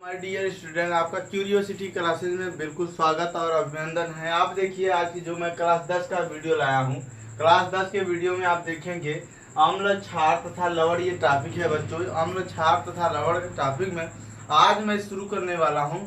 My dear student, आपका curiosity classes में बिल्कुल स्वागत और अभिनंदन है। आप देखिए आज की जो मैं क्लास 10 का वीडियो लाया हूँ। क्लास 10 के वीडियो में आप देखेंगे अम्ल क्षार तथा लवण, ये टॉपिक है बच्चों। अम्ल क्षार तथा लवण के टॉपिक में आज मैं शुरू करने वाला हूँ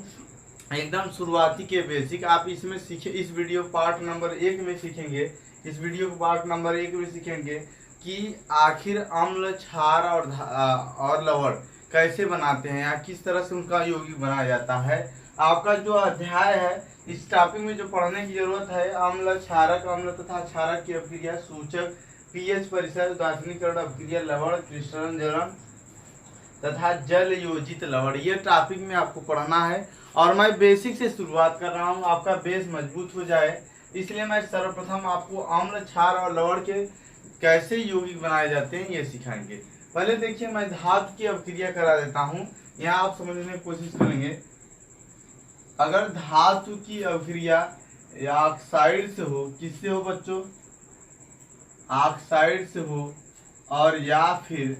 एकदम शुरुआती के बेसिक। आप इसमें सीखे, इस वीडियो पार्ट नंबर 1 में सीखेंगे, इस वीडियो को पार्ट नंबर 1 में सीखेंगे कि आखिर अम्ल क्षार और लवण कैसे बनाते हैं या किस तरह से उनका यौगिक बनाया जाता है। आपका जो अध्याय है इस टॉपिक में जो पढ़ने की जरूरत है, अम्ल क्षारक, अम्ल तथा क्षारक की अभिक्रिया, सूचक, पीएच परिसर, उदासीनीकरण अभिक्रिया, लवण क्रिस्टलन जलन तथा जल योजित लवण, ये टॉपिक में आपको पढ़ना है। और मैं बेसिक से शुरुआत कर रहा हूँ, आपका बेस मजबूत हो जाए इसलिए मैं सर्वप्रथम आपको अम्ल क्षार और लवण के कैसे यौगिक बनाए जाते हैं ये सिखाएंगे। पहले देखिए मैं धातु की अभिक्रिया करा देता हूँ, यहाँ आप समझने की कोशिश करेंगे। अगर धातु की अभिक्रिया ऑक्साइड से हो, किससे हो बच्चों? ऑक्साइड से हो, और या फिर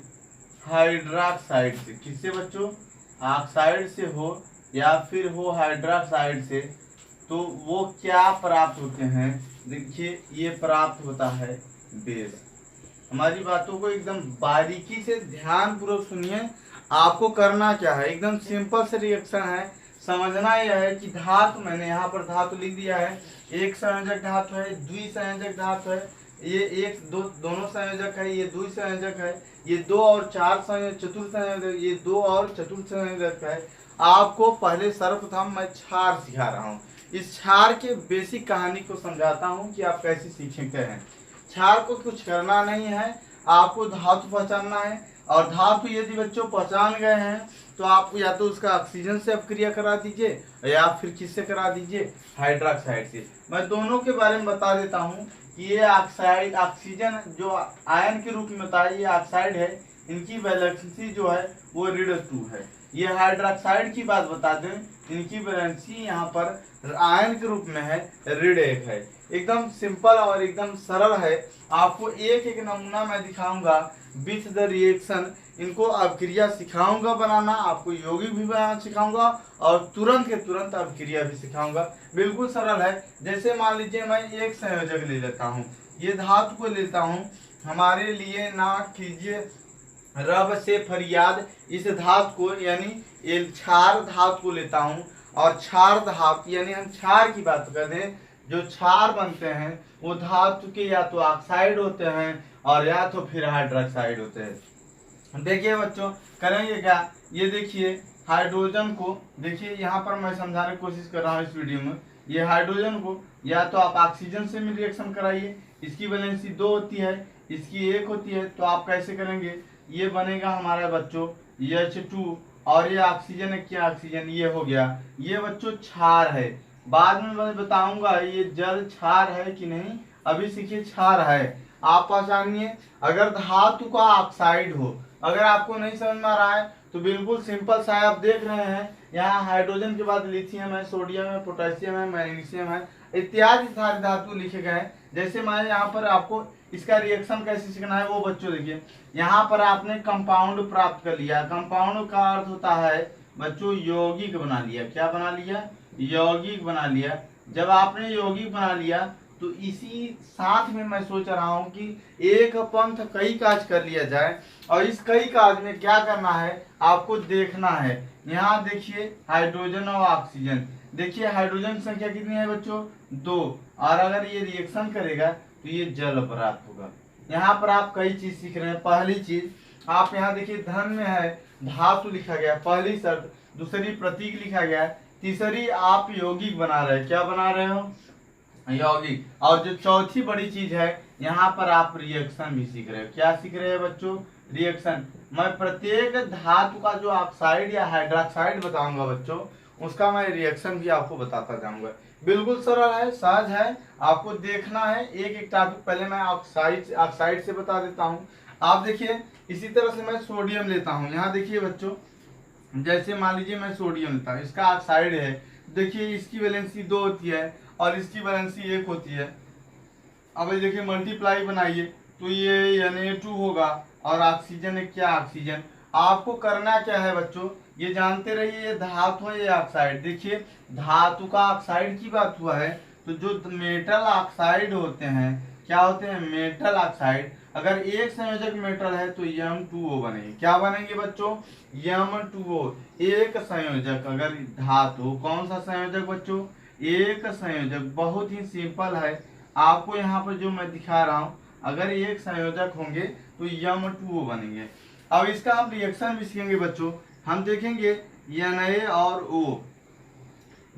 हाइड्रोक्साइड से। किससे बच्चों? ऑक्साइड से हो या फिर हो हाइड्रोक्साइड से, तो वो क्या प्राप्त होते हैं? देखिए ये प्राप्त होता है बेस। हमारी बातों को एकदम बारीकी से ध्यान पूर्वक सुनिए। आपको करना क्या है, एकदम सिंपल से रिएक्शन है। समझना यह है कि धातु, मैंने यहाँ पर धातु लिख दिया है, एक संयोजक धातु है, द्विसंयोजक धातु है, ये एक दो दोनों संयोजक है, ये द्विसंयोजक है, ये दो और चार संयोजक, चतुर्थ संयोजक, ये दो और चतुर्थ संयोजक है। आपको पहले सर्वप्रथम मैं क्षार सिखा रहा हूँ, इस क्षार के बेसिक कहानी को समझाता हूँ कि आप कैसे सीखते हैं। क्षार को कुछ करना नहीं है, आपको धातु पहचानना है। और धातु यदि बच्चों पहचान गए हैं तो आप या तो उसका ऑक्सीजन से अपक्रिया करा दीजिए या फिर किससे करा दीजिए, हाइड्रोक्साइड से। मैं दोनों के बारे में बता देता हूँ कि ये ऑक्साइड, ऑक्सीजन जो आयन के रूप में होता है, ये ऑक्साइड है, इनकी वैलेंसी जो है वो ऋण 2 है। ये हाइड्रोक्साइड की बात बता दें, इनकी वैलेंसी यहाँ पर आयन के रूप में है, ऋण 1 है। एकदम सिंपल और एकदम सरल है। आपको एक एक नमूना मैं दिखाऊंगा विथ द रिएक्शन, इनको अभिक्रिया सिखाऊंगा बनाना, आपको यौगिक भी बनाना सिखाऊंगा और तुरंत के तुरंत अभिक्रिया भी सिखाऊंगा। बिल्कुल सरल है। जैसे मान लीजिए मैं एक संयोजक ले लेता हूँ, ये धातु को लेता हूँ, हमारे लिए ना कीजिए रब से फरियाद, इस धातु को यानी क्षार धातु को लेता हूँ, और क्षार धातु यानी हम क्षार की बात कर दें, जो क्षार बनते हैं वो धातु के या तो ऑक्साइड होते हैं और या तो फिर हाइड्रोक्साइड होते हैं। देखिए बच्चों करेंगे क्या, ये देखिए हाइड्रोजन को, देखिए यहाँ पर मैं समझाने की कोशिश कर रहा हूँ इस वीडियो में। ये हाइड्रोजन को या तो आप ऑक्सीजन से भी रिएक्शन कराइए, इसकी वैलेंसी 2 होती है, इसकी 1 होती है, तो आप कैसे करेंगे, ये बनेगा हमारा बच्चों H2, और ये ऑक्सीजन है, क्या ऑक्सीजन, ये हो गया, ये बच्चों क्षार है। बाद में मैं बताऊंगा ये जल क्षार है कि नहीं, अभी सीखिए क्षार है। आप पहचानिए, अगर धातु का ऑक्साइड हो, अगर आपको नहीं समझ में आ रहा है तो बिल्कुल सिंपल सा है, आप देख रहे हैं यहाँ हाइड्रोजन के बाद लिथियम है, सोडियम है, पोटेशियम है, मैग्नीशियम है, इत्यादि सारे धातु लिखे गए हैं। जैसे मैं यहाँ पर आपको इसका रिएक्शन कैसे सीखना है वो बच्चों देखिए, यहाँ पर आपने कंपाउंड प्राप्त कर लिया। कंपाउंड का अर्थ होता है बच्चों यौगिक बना लिया। क्या बना लिया? यौगिक बना लिया। जब आपने यौगिक बना लिया तो इसी साथ में मैं सोच रहा हूँ कि एक पंथ कई काज कर लिया जाए, और इस कई काज में क्या करना है आपको देखना है। यहाँ देखिए हाइड्रोजन और ऑक्सीजन, देखिए हाइड्रोजन संख्या कितनी है बच्चों? 2, और अगर ये रिएक्शन करेगा तो ये जल प्राप्त होगा। यहाँ पर आप कई चीज सीख रहे हैं। पहली चीज आप यहाँ देखिए धन में है, धातु लिखा गया, पहली शर्त। दूसरी प्रतीक लिखा गया। तीसरी आप यौगिक बना रहे हैं। क्या बना रहे हो? यौगिक। और जो चौथी बड़ी चीज है, यहाँ पर आप रिएक्शन भी सीख रहे हो। क्या सीख रहे हैं बच्चों? रिएक्शन। मैं प्रत्येक धातु का जो ऑक्साइड या हाइड्रोक्साइड बताऊंगा बच्चों, उसका मैं रिएक्शन भी आपको बताता जाऊंगा। बिल्कुल सरल है, सहज है, आपको देखना है। एक एक टॉपिक पहले मैं ऑक्साइड से बता देता हूँ। आप देखिए इसी तरह से मैं सोडियम लेता हूँ। यहाँ देखिए बच्चों, जैसे मान लीजिए मैं सोडियम लेता हूँ, इसका ऑक्साइड है, देखिए इसकी वैलेंसी 2 होती है और इसकी वैलेंसी 1 होती है। अब ये देखिए मल्टीप्लाई बनाइए तो ये Na2 होगा, और ऑक्सीजन है, क्या ऑक्सीजन, आपको करना क्या है बच्चों, ये जानते रहिए, ये धातु है, ये ऑक्साइड। देखिए धातु का ऑक्साइड की बात हुआ है, तो जो मेटल ऑक्साइड होते हैं क्या होते हैं, मेटल ऑक्साइड। अगर एक संयोजक मेटल है तो M2O बनेंगे। क्या बनेंगे बच्चों, M2O। एक संयोजक अगर धातु, कौन सा संयोजक बच्चों, एक संयोजक, बहुत ही सिंपल है। आपको यहाँ पर जो मैं दिखा रहा हूँ, अगर एक संयोजक होंगे तो M2O बनेंगे। अब इसका हम रिएक्शन भी सीखेंगे बच्चों। हम देखेंगे Na और O।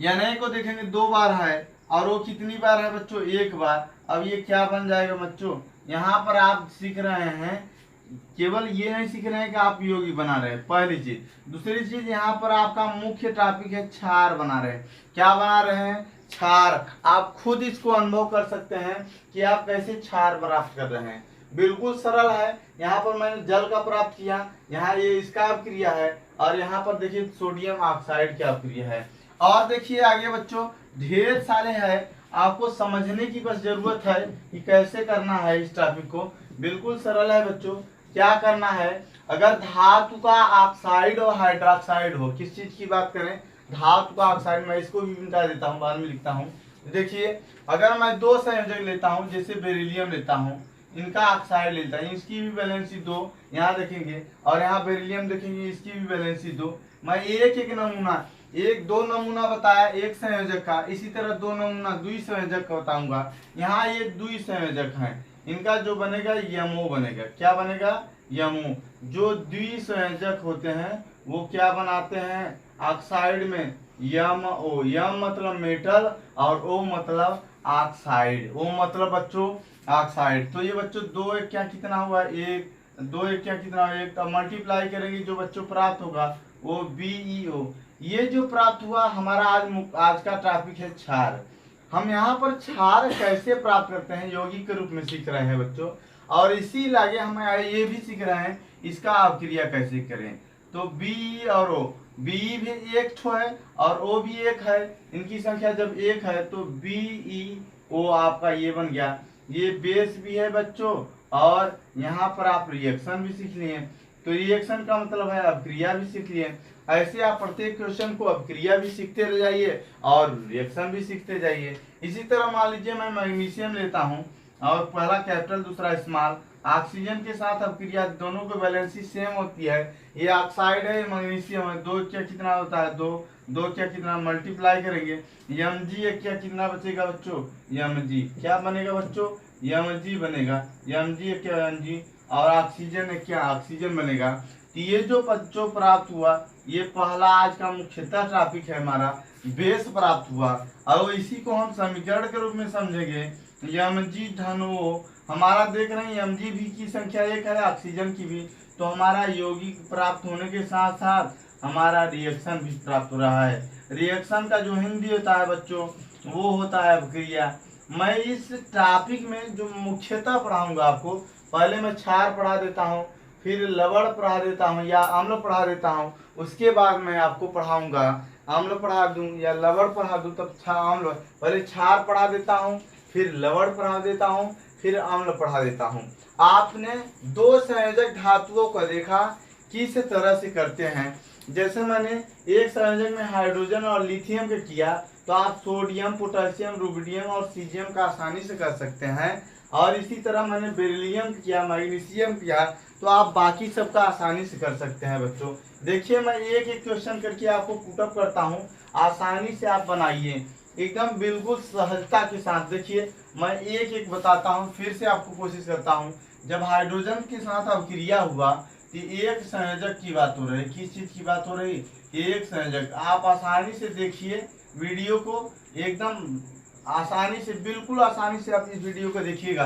Na को देखेंगे 2 बार है और O कितनी बार है बच्चों, 1 बार। अब ये क्या बन जाएगा बच्चों, यहाँ पर आप सीख रहे हैं, केवल ये नहीं सीख रहे हैं कि आप यौगिक बना रहे हैं, पहली चीज। दूसरी चीज, यहाँ पर आपका मुख्य टॉपिक है क्षार बना रहे हैं। क्या बना रहे हैं, क्षार। आप खुद इसको अनुभव कर सकते हैं कि आप कैसे क्षार प्राप्त कर रहे हैं। बिल्कुल सरल है। यहाँ पर मैंने जल का प्राप्त किया, यहाँ ये इसका अभिक्रिया है, और यहाँ पर देखिए सोडियम ऑक्साइड की अभिक्रिया है। और देखिए आगे बच्चों ढेर सारे हैं, आपको समझने की बस जरूरत है कि कैसे करना है इस टॉपिक को। बिल्कुल सरल है बच्चों। क्या करना है, अगर धातु का ऑक्साइड और हाइड्रोक्साइड हो, किस चीज की बात करें, धातु का ऑक्साइड, मैं इसको भी मिटा देता हूँ, बाद में लिखता हूँ। देखिए अगर मैं 2 संयोजक लेता हूँ, जैसे बेरिलियम लेता हूँ, इनका ऑक्साइड लेता है, इसकी भी वैलेंसी 2 यहाँ देखेंगे, और यहाँ बेरिलियम देखेंगे, इसकी भी वैलेंसी 2। मैं एक नमूना, 2 नमूना बताया एक संयोजक का, इसी तरह 2 नमूना द्विसंयोजक का बताऊंगा। यहाँ ये द्विसंयोजक हैं, इनका जो बनेगा यमो बनेगा। क्या बनेगा, यमो। जो द्विसंयोजक होते हैं वो क्या बनाते हैं, ऑक्साइड में यमओ। यम मतलब मेटल और ओ मतलब ऑक्साइड। ओ मतलब बच्चों ऑक्साइड। तो ये बच्चों 2 1 क्या कितना हुआ, 1 2 1 क्या कितना, 1। तो मल्टीप्लाई करेंगे, जो बच्चों प्राप्त होगा वो BeO। ये जो प्राप्त हुआ हमारा आज का टॉपिक है क्षार। हम यहाँ पर क्षार कैसे प्राप्त करते हैं यौगिक के रूप में सीख रहे हैं बच्चों, और इसी लागे हम ये भी सीख रहे हैं इसका अभिक्रिया कैसे करें। तो Be और O, Be भी एक ठो है और O भी एक है, इनकी संख्या जब 1 है तो BeO आपका ये बन गया। ये बेस भी है बच्चों, और यहाँ पर आप रिएक्शन भी सीख लिए। तो रिएक्शन का मतलब है अभिक्रिया भी सीख लिए। ऐसे आप प्रत्येक क्वेश्चन को अभिक्रिया भी सीखते रह जाइए और रिएक्शन भी सीखते जाइए। इसी तरह मान लीजिए मैं मैग्नीशियम लेता हूँ, और पहला कैपिटल दूसरा स्मॉल, ऑक्सीजन के साथ अभिक्रिया, दोनों की वैलेंसी सेम होती है। ये ऑक्साइड है, ये मैग्नीशियम है, 2 क्या कितना होता है, 2 2 क्या कितना, मल्टीप्लाई करेंगे, Mg एक क्या कितना बचेगा बच्चों, Mg। क्या बनेगा बच्चों, Mg बनेगा। Mg एक क्या, Mg। और ऑक्सीजन एक क्या, ऑक्सीजन बनेगा। तो ये जो बच्चों प्राप्त हुआ, ये पहला आज का मुख्यतः टॉपिक है हमारा, बेस प्राप्त हुआ। और इसी को हम समीकरण के रूप में समझेंगे, Mg धन O। हमारा देख रहे हैं Mg भी की संख्या 1 है, ऑक्सीजन की भी। तो हमारा यौगिक प्राप्त होने के साथ साथ हमारा रिएक्शन भी प्राप्त हो रहा है। रिएक्शन का जो हिंदी होता है बच्चों वो होता है अभिक्रिया। मैं इस टॉपिक में जो मुख्यतः पढ़ाऊंगा आपको, पहले मैं क्षार पढ़ा देता हूँ, फिर लवण पढ़ा देता हूँ या अम्ल पढ़ा देता हूँ, उसके बाद मैं आपको पढ़ाऊंगा, अम्ल पढ़ा दूं या लवण पढ़ा दूं तब अम्ल। पहले क्षार पढ़ा देता हूँ, फिर लवण पढ़ा देता हूँ, फिर अम्ल पढ़ा देता हूँ। आपने 2 संयोजक धातुओं को देखा किस तरह से करते हैं। जैसे मैंने एक संयोजक में हाइड्रोजन और लिथियम का किया, तो आप सोडियम, पोटेशियम, रुबिडियम और सीजियम का आसानी से कर सकते हैं। और इसी तरह मैंने बेरिलियम किया, मैग्नीशियम किया, तो आप बाकी सबका आसानी से कर सकते हैं बच्चों। देखिए मैं एक एक क्वेश्चन करके आपको पुटअप करता हूँ, आसानी से आप बनाइए एकदम बिल्कुल सहजता के साथ। देखिए मैं एक एक बताता हूँ, फिर से आपको कोशिश करता हूँ। जब हाइड्रोजन के साथ अभिक्रिया हुआ तो एक संयोजक की बात हो रही, किस चीज की बात हो रही, एक संयोजक। आप आसानी से देखिए वीडियो को, एकदम आसानी से, बिल्कुल आसानी से आप इस वीडियो को देखिएगा।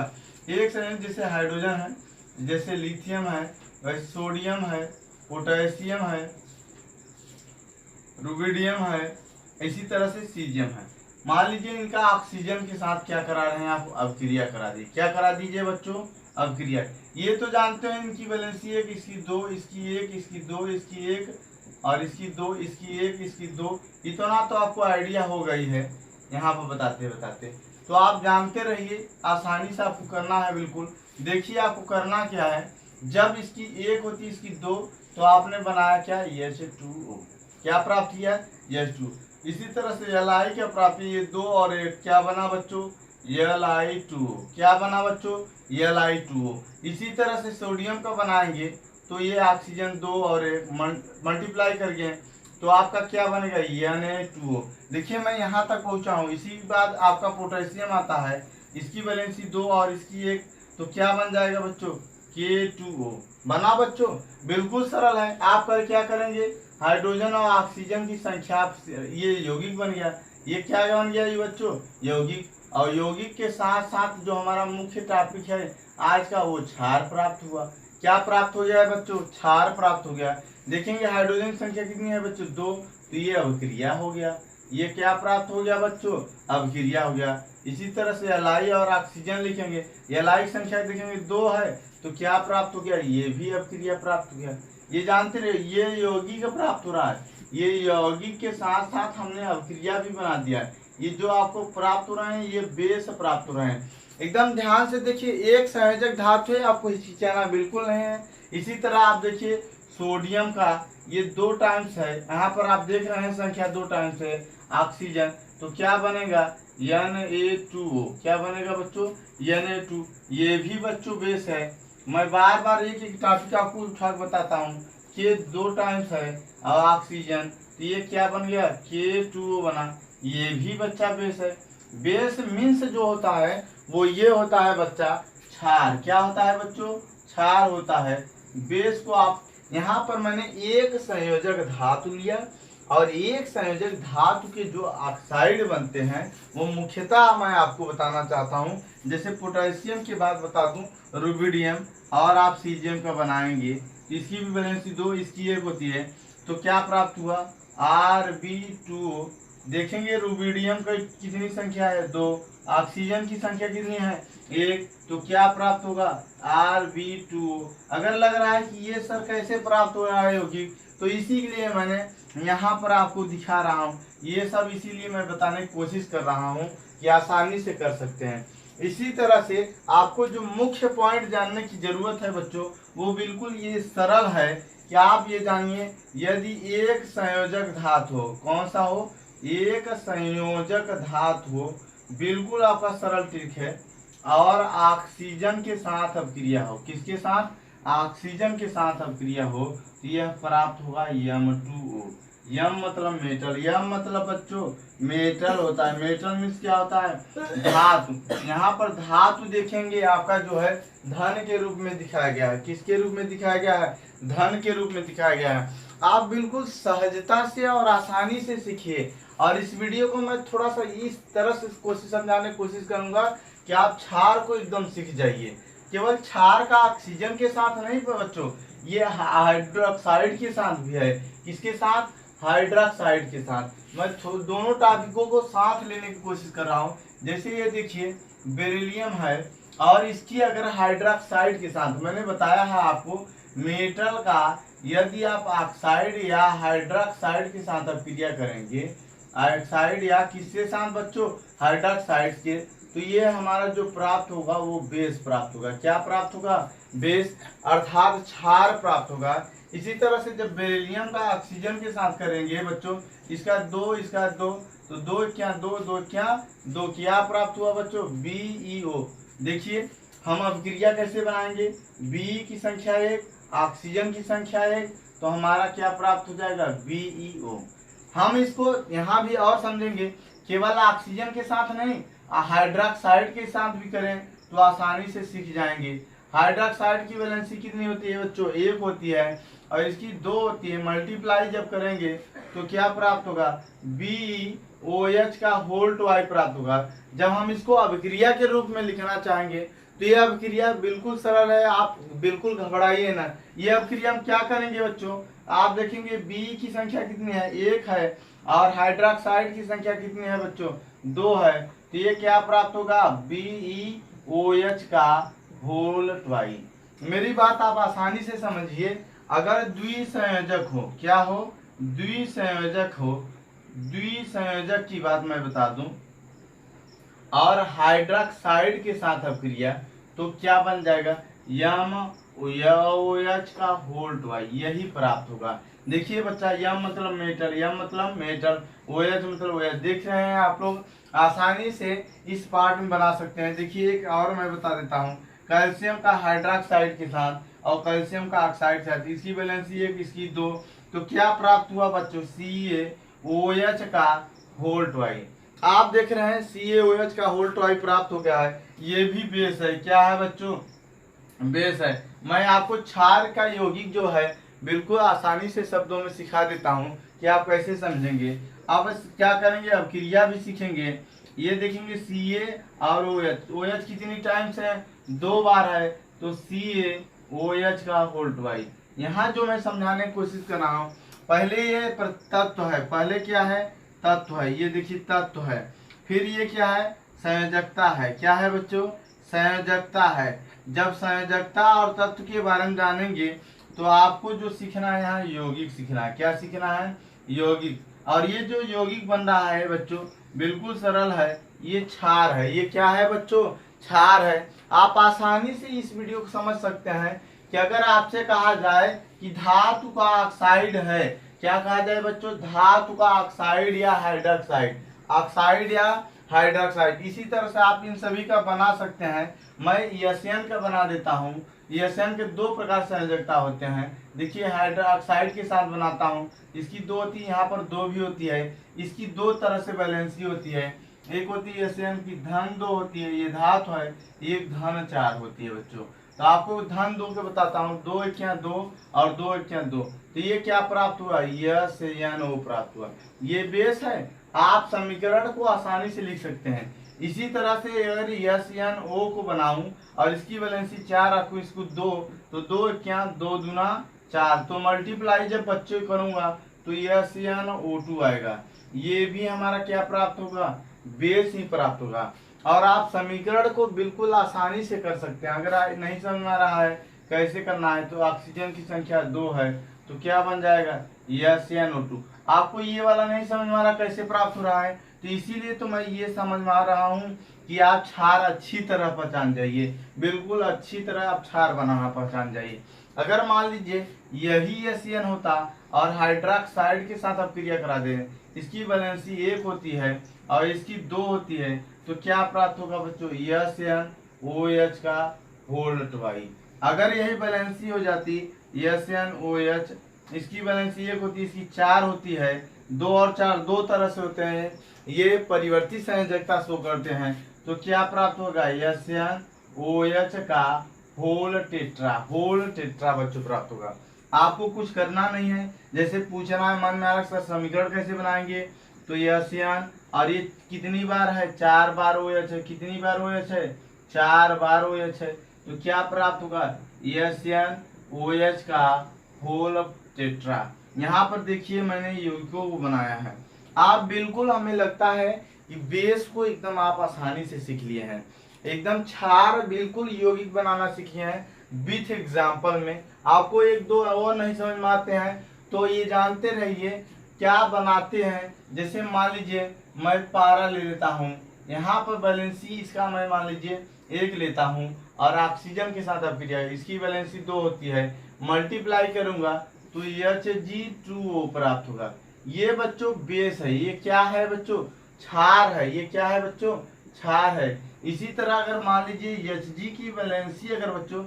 एक संयोजक जैसे हाइड्रोजन है, जैसे लिथियम है, वैसे सोडियम है, पोटेशियम है, रुबिडियम है, इसी तरह से सीजियम है। मान लीजिए इनका ऑक्सीजन के साथ क्या करा रहे हैं आप, अभिक्रिया करा दीजिए। क्या करा दीजिए बच्चों, अभिक्रिया। ये तो जानते हैं इनकी वैलेंसी 1, इसकी 2, इसकी 1, इसकी 2, इसकी 1 और इसकी 2, इसकी 1, इसकी 2। इतना तो आपको आइडिया हो गई है यहाँ पर बताते बताते। तो आप जानते रहिए, आसानी से आपको करना है बिल्कुल। देखिए आपको करना क्या है, जब इसकी 1 होती है, इसकी 2, तो आपने बनाया क्या, H2O। क्या प्राप्त किया, H2। इसी तरह से Li क्या प्राप्त, ये 2 और 1 क्या बना बच्चों, Li2O। क्या बना बच्चों, Li2O। इसी तरह से सोडियम का बनाएंगे तो ये ऑक्सीजन 2 और 1 मल्टीप्लाई करके तो आपका क्या बनेगा, Na2O। देखिए मैं यहाँ तक पहुँचा हूँ। इसी के बाद आपका पोटेशियम आता है, इसकी वैलेंसी 2 और इसकी 1, तो क्या बन जाएगा बच्चों, K2O। बना बच्चों, बिल्कुल सरल है। आप कर क्या करेंगे, हाइड्रोजन और ऑक्सीजन की संख्या, ये यौगिक बन गया। ये क्या बन गया ये बच्चों, यौगिक। और यौगिक के साथ साथ जो हमारा मुख्य टॉपिक है आज का, वो क्षार प्राप्त हुआ। क्या प्राप्त हो गया बच्चों, क्षार प्राप्त हो गया। देखेंगे हाइड्रोजन संख्या कितनी है बच्चों, 2, तो ये अभिक्रिया हो गया। ये क्या प्राप्त हो गया बच्चों, अभिक्रिया हो गया। इसी तरह से Li और ऑक्सीजन लिखेंगे, Li संख्या देखेंगे 2 है, तो क्या प्राप्त हो गया, ये भी अभिक्रिया प्राप्त हो गया। ये जानते रहे, ये यौगिक प्राप्त हो रहा है, ये यौगिक के साथ साथ हमने अभिक्रिया भी बना दिया है। ये जो आपको प्राप्त हो रहे हैं ये बेस प्राप्त हो रहे हैं। एकदम ध्यान से देखिए, एक संयोजक धातु है, आपको हिचकिचाना बिल्कुल नहीं है। इसी तरह आप देखिए सोडियम का ये 2 टाइम्स है, यहाँ पर आप देख रहे हैं संख्या 2 टाइम्स है ऑक्सीजन, तो क्या बनेगा, Na2O। क्या बनेगा बच्चों, Na2। ये भी बच्चों बेस है। मैं बार बार एक एक टॉपिक आपको उठा बताता हूँ कि 2 टाइम्स है और ऑक्सीजन, तो ये क्या बन गया, K2O बना। ये भी बच्चा बेस है। बेस मीन्स जो होता है वो ये होता है बच्चा, क्षार। क्या होता है बच्चों, क्षार होता है। बेस को आप, यहाँ पर मैंने एक संयोजक धातु लिया और एक संयोजक धातु के जो ऑक्साइड बनते हैं वो मुख्यतः मैं आपको बताना चाहता हूँ। जैसे पोटेशियम की बात बता दूं, रुबिडियम और आप सीजियम का बनाएंगे, इसकी भी वैलेंसी 2, इसकी 1 होती है, तो क्या प्राप्त हुआ, Rb2O। देखेंगे रुबिडियम का कितनी संख्या है, 2, ऑक्सीजन की संख्या कितनी है, 1, तो क्या प्राप्त होगा, Rb2O। अगर लग रहा है कि ये सर कैसे प्राप्त हो रहा है यौगिक, तो इसी के लिए मैंने यहाँ पर आपको दिखा रहा हूँ। ये सब इसीलिए मैं बताने की कोशिश कर रहा हूँ कि आसानी से कर सकते हैं। इसी तरह से आपको जो मुख्य पॉइंट जानने की जरूरत है बच्चों, वो बिल्कुल ये सरल है कि आप ये जानिए, यदि एक संयोजक धातु हो, कौन सा हो, एक संयोजक धातु हो, बिल्कुल आपका सरल ट्रिक है, और ऑक्सीजन के साथ अभिक्रिया हो, किसके साथ, ऑक्सीजन के साथ अभिक्रिया हो, तो यह प्राप्त होगा M2O। यम मतलब मेटल, यम मतलब बच्चों मेटल होता है। मेटल मीन्स क्या होता है, धातु। यहाँ पर धातु देखेंगे आपका जो है धन के रूप में दिखाया गया है। किसके रूप में दिखाया गया है, धन के रूप में दिखाया गया है। आप बिल्कुल सहजता से और आसानी से सीखिए। और इस वीडियो को मैं थोड़ा सा इस तरह से समझाने की कोशिश करूंगा कि आप क्षार को एकदम सीख जाइए। केवल क्षार का ऑक्सीजन के साथ नहीं बच्चों, ये हाइड्रोक्साइड के साथ भी है। किसके साथ, हाइड्रोक्साइड के साथ। मैं दोनों टॉपिकों को साथ लेने की कोशिश कर रहा हूँ। जैसे ये देखिए बेरिलियम है और इसकी अगर हाइड्रोक्साइड के साथ, मैंने बताया है आपको मेटल का यदि आप ऑक्साइड या हाइड्रोक्साइड के साथ अभिक्रिया करेंगे, ऑक्साइड या किसके साथ बच्चों, हाइड्रोक्साइड के, तो ये हमारा जो प्राप्त होगा वो बेस प्राप्त होगा। क्या प्राप्त होगा, बेस, अर्थात क्षार प्राप्त होगा। इसी तरह से जब बेरिलियम का ऑक्सीजन के साथ करेंगे बच्चों, इसका 2 इसका 2, तो 2 क्या 2, 2 क्या 2, क्या प्राप्त हुआ बच्चों, BeO। देखिए हम अभिक्रिया कैसे बनाएंगे, B की संख्या 1, ऑक्सीजन की संख्या 1, तो हमारा क्या प्राप्त हो जाएगा, BeO। हम इसको यहाँ भी और समझेंगे, केवल ऑक्सीजन के साथ नहीं, हाइड्रोक्साइड के साथ भी करें तो आसानी से सीख जाएंगे। हाइड्रोक्साइड की वैलेंसी कितनी होती है बच्चों, 1 होती है और इसकी 2 होती है। मल्टीप्लाई जब करेंगे तो क्या प्राप्त होगा, BeOH का होल टू आई प्राप्त होगा। जब हम इसको अभिक्रिया के रूप में लिखना चाहेंगे तो ये अभिक्रिया बिल्कुल सरल है, आप बिल्कुल घबराइए ना। ये अभिक्रिया हम क्या करेंगे बच्चों, आप देखेंगे B की संख्या कितनी है, 1 है, और हाइड्रोक्साइड की संख्या कितनी है बच्चों, 2 है, तो ये क्या प्राप्त होगा, BeOH का होल ट्वाई। मेरी बात आप आसानी से समझिए, अगर द्विसंयोजक हो, क्या हो, द्विसंयोजक हो, द्विसंयोजक की बात मैं बता दूं, और हाइड्रोक्साइड के साथ अभिक्रिया, तो क्या बन जाएगा, OH का होल ट्वाइस, यही प्राप्त होगा। देखिए बच्चा, M मतलब मेटल, M मतलब मेटल, OH मतलब OH। देख रहे हैं आप लोग, आसानी से इस पार्ट में बना सकते हैं। देखिए एक और मैं बता देता हूँ, कैल्शियम का हाइड्रोक्साइड के साथ और कैल्शियम का ऑक्साइड के साथ, इसकी वैलेंसी 1, इसकी 2, तो क्या प्राप्त हुआ बच्चों, CaOH का होल ट्वाइस। आप देख रहे हैं CaOH का होल ट्वाइस प्राप्त हो गया है। ये भी बेस है, क्या है बच्चों, बेस है। मैं आपको क्षार का यौगिक जो है बिल्कुल आसानी से शब्दों में सिखा देता हूँ कि आप कैसे समझेंगे। आप क्या करेंगे, अब क्रिया भी सीखेंगे। ये देखेंगे Ca और OH कितनी टाइम्स है, 2 बार है, तो CaOH का होल ट्वाइस। यहाँ जो मैं समझाने की कोशिश कर रहा हूँ, पहले ये तत्व है, पहले क्या है, तत्व है, ये देखिए तत्व है। फिर ये क्या है, संयोजकता है। क्या है बच्चों, संयोजकता है। जब संयोजकता और तत्व के बारे में जानेंगे तो आपको जो सीखना है यहाँ यौगिक सीखना है। क्या सीखना है, यौगिक। और ये जो यौगिक बन रहा है बच्चों बिल्कुल सरल है, ये क्षार है। ये क्या है बच्चों, क्षार है। आप आसानी से इस वीडियो को समझ सकते हैं कि अगर आपसे कहा जाए कि धातु का ऑक्साइड है, क्या कहा जाए बच्चों, धातु का ऑक्साइड या हाइड्रोक्साइड, ऑक्साइड या हाइड्रोक्साइड। इसी तरह से आप इन सभी का बना सकते हैं। मैं एशियन का बना देता हूँ। एशियन के 2 प्रकार से संयोजकता होते हैं। देखिए हाइड्रोक्साइड के साथ बनाता हूँ, इसकी 2 होती है, यहाँ पर 2 भी होती है। इसकी 2 तरह से बैलेंसी होती है। एक होती है एशियन की धन 2 होती है, ये धातु है, एक धन 4 होती है बच्चों। तो आपको धन 2 के बताता हूँ, 2 1 2 और 2 1 2। तो ये क्या प्राप्त हुआ, SnO प्राप्त हुआ। ये बेस है। आप समीकरण को आसानी से लिख सकते हैं। इसी तरह से अगर SnO को बनाऊं और इसकी वैलेंसी 4 रखूं, इसको 2, तो 2 क्या, 2 दूना 4, तो मल्टीप्लाई जब बच्चे करूंगा तो SnO2 आएगा। ये भी हमारा क्या प्राप्त होगा, बेस ही प्राप्त होगा। और आप समीकरण को बिल्कुल आसानी से कर सकते हैं। अगर नहीं समझ में आ रहा है कैसे करना है, तो ऑक्सीजन की संख्या 2 है, तो क्या बन जाएगा, SnO2। आपको ये वाला नहीं समझ में आ रहा कैसे प्राप्त हो रहा है, तो इसीलिए तो मैं ये समझ में आ रहा हूँ कि आप क्षार अच्छी तरह पहचान जाइए, बिल्कुल अच्छी तरह आप क्षार बनाना पहचान जाइए। अगर मान लीजिए यही एशियन होता और हाइड्रोक्साइड के साथ आप क्रिया करा दें, इसकी वैलेंसी 1 होती है और इसकी 2 होती है, तो क्या प्राप्त होगा बच्चों, SnOH का होल ट्वाइस। अगर यही बैलेंसी हो जाती SnOH, इसकी बैलेंसी 1 होती है, इसकी 4 होती है, 2 और 4 2 तरह से होते हैं, ये परिवर्तित संयोजकता शो करते हैं, तो क्या प्राप्त होगा, SnOH का होल टेट्रा बच्चों प्राप्त होगा। आपको कुछ करना नहीं है, जैसे पूछना है मन में आ रहा है समीकरण कैसे बनाएंगे, तो SN और ये कितनी बार है, 4 बार OH है, कितनी बार OH है, 4 बार OH है, तो क्या प्राप्त होगा, SnOH का होल टेट्रा। यहाँ पर देखिए मैंने यौगिकों को बनाया है। आप बिल्कुल, हमें लगता है कि बेस को एकदम आप आसानी से सीख लिए हैं, एकदम क्षार बिल्कुल यौगिक बनाना सीखे हैं विथ एग्जाम्पल में। आपको 1 2 और नहीं समझ में आते हैं तो ये जानते रहिए क्या बनाते हैं। जैसे मान लीजिए मैं पारा ले लेता हूँ, यहाँ पर बैलेंसी इसका मैं मान लीजिए 1 लेता हूँ और ऑक्सीजन के साथ अपक्रिया, इसकी बैलेंसी 2 होती है, मल्टीप्लाई करूंगा तो Hg2O प्राप्त होगा। ये बच्चों बेस है। ये क्या है बच्चों, क्षार है। ये क्या है बच्चों, क्षार है। इसी तरह अगर मान लीजिए Hg की वैलेंसी अगर बच्चों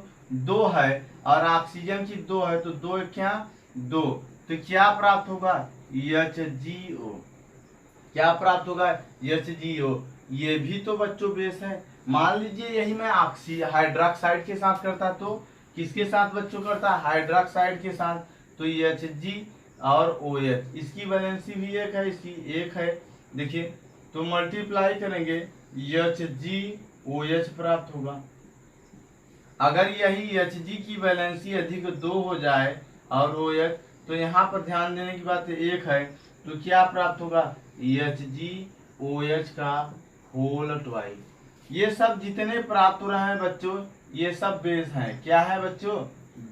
2 है और ऑक्सीजन की 2 है, तो 2 क्या 2, तो क्या प्राप्त होगा, HgO। क्या प्राप्त होगा, HgO। ये भी तो बच्चों बेस है। मान लीजिए यही मैं हाइड्रोक्साइड के साथ करता, तो किसके साथ बच्चों करता, हाइड्रोक्साइड के साथ, तो Hg और OH, इसकी वैलेंसी भी 1 है, इसकी 1 है। देखिए तो मल्टीप्लाई करेंगे HgOH प्राप्त होगा। अगर यही Hg की वैलेंसी अधिक 2 हो जाए और OH, तो यहाँ पर ध्यान देने की बात 1 है, तो क्या प्राप्त होगा, HgOH का होल ट्वाइस। ये सब जितने प्राप्त हो रहे हैं बच्चों, ये सब बेस हैं। क्या है बच्चों,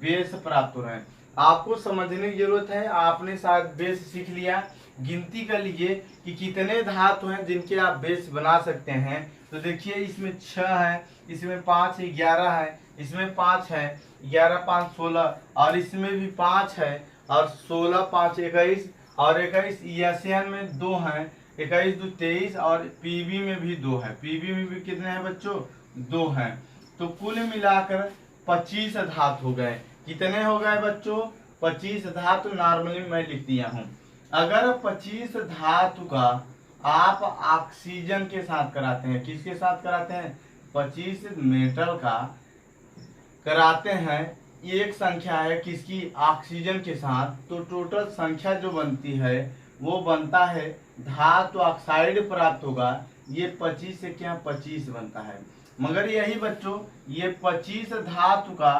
बेस प्राप्त हो रहे हैं। आपको समझने की जरूरत है। आपने शायद बेस सीख लिया, गिनती कर लीजिए कि कितने धातु हैं जिनके आप बेस बना सकते हैं। तो देखिए इसमें 6 है, इसमें 5 है, 11 है, इसमें 5 है, 11 5 16 और इसमें भी 5 है और 16 5 21 और 21 एशियन में 2 हैं, 21 2 23 और पीबी में भी 2 है। पीबी में भी कितने हैं बच्चों? 2 हैं। तो कुल मिलाकर 25 धातु हो गए। कितने हो गए बच्चों? 25 धातु नॉर्मली मैं लिख दिया हूँ। अगर 25 धातु का आप ऑक्सीजन के साथ कराते हैं, किसके साथ कराते हैं? 25 मेटल का कराते हैं, एक संख्या है किसकी? ऑक्सीजन के साथ, तो टोटल संख्या जो बनती है वो बनता है धातु ऑक्साइड प्राप्त होगा। ये 25 से क्या 25 बनता है। मगर यही बच्चों ये 25 धातु का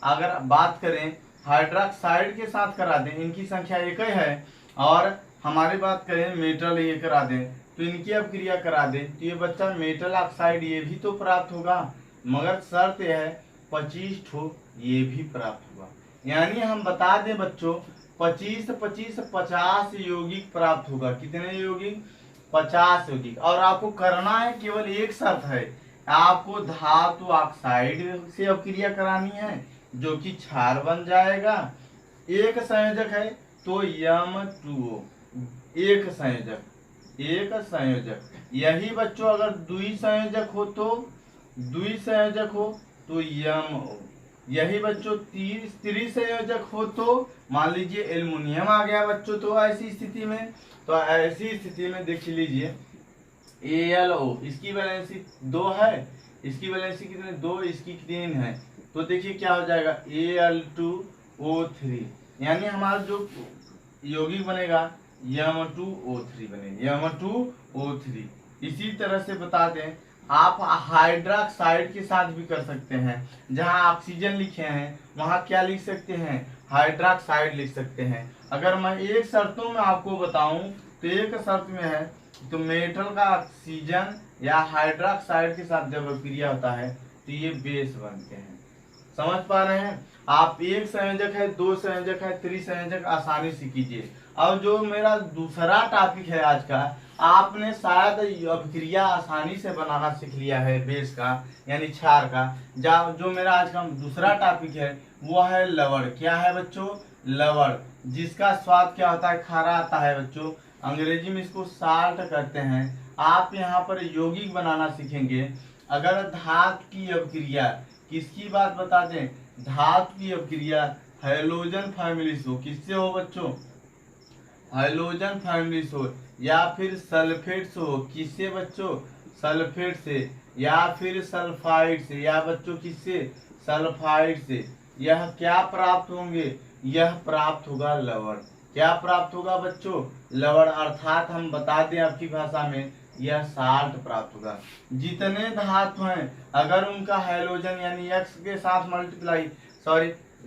अगर बात करें हाइड्रोक्साइड के साथ करा दें, इनकी संख्या एक ही है, और हमारी बात करें मेटल ये करा दें तो इनकी अब क्रिया करा दें तो ये बच्चा मेटल ऑक्साइड ये भी तो प्राप्त होगा। मगर शर्त यह है 25 ठो ये भी प्राप्त होगा। यानी हम बता दें बच्चों 25 25 50 यौगिक प्राप्त होगा। कितने यौगिक? 50 यौगिक। और आपको करना है केवल एक शर्त है, आपको धातु ऑक्साइड से अपक्रिया करानी है जो कि क्षार बन जाएगा। एक संयोजक है तो M2O, एक संयोजक। यही बच्चों अगर द्विसंयोजक हो तो MO। यही बच्चों त्रिसंयोजक हो तो मान लीजिए एल्युमिनियम आ गया बच्चों। तो ऐसी स्थिति में देख लीजिए ALO, इसकी वैलेंसी 2 है, इसकी वैलेंसी कितने? 2, इसकी 3 है। तो देखिए क्या हो जाएगा Al2O3, यानी हमारा जो यौगिक बनेगा M2O3 बनेगा, M2O3। इसी तरह से बता दें आप हाइड्रोक्साइड के साथ भी कर सकते हैं। जहां ऑक्सीजन लिखे हैं वहां क्या लिख सकते हैं? हाइड्रोक्साइड लिख सकते हैं। अगर मैं एक शर्तों में आपको बताऊं तो एक शर्त में है तो मेटल का ऑक्सीजन या हाइड्रोक्साइड के साथ जब क्रिया होता है तो ये बेस बनते हैं। समझ पा रहे हैं? आप एक संयोजक है, दो संयोजक है, त्रिसंयोजक आसानी से कीजिए। अब जो मेरा दूसरा टॉपिक है आज का, आपने शायद अभिक्रिया आसानी से बनाना सीख लिया है बेस का यानी क्षार का। जो मेरा आज का दूसरा टॉपिक है वो है लवण। क्या है बच्चों? लवण, जिसका स्वाद क्या होता है? खारा आता है बच्चों। अंग्रेजी में इसको साल्ट कहते हैं। आप यहाँ पर यौगिक बनाना सीखेंगे। अगर धातु की अभिक्रिया, किसकी बात बता दें? धातु की अभिक्रिया हैलोजन फैमिली से हो, किससे हो बच्चों? हैलोजन फैमिली से हो, या फिर सल्फेट से हो। किससे बच्चों? सल्फेट से, या फिर सल्फाइड से, या बच्चों किससे? सल्फाइड से। यह क्या प्राप्त होंगे? यह प्राप्त होगा लवण। क्या प्राप्त होगा बच्चों? लवण। अर्थात हम बता दें आपकी भाषा में यह साल्ट प्राप्त होगा। जितने धातु हैं अगर उनका हैलोजन यानी X के साथ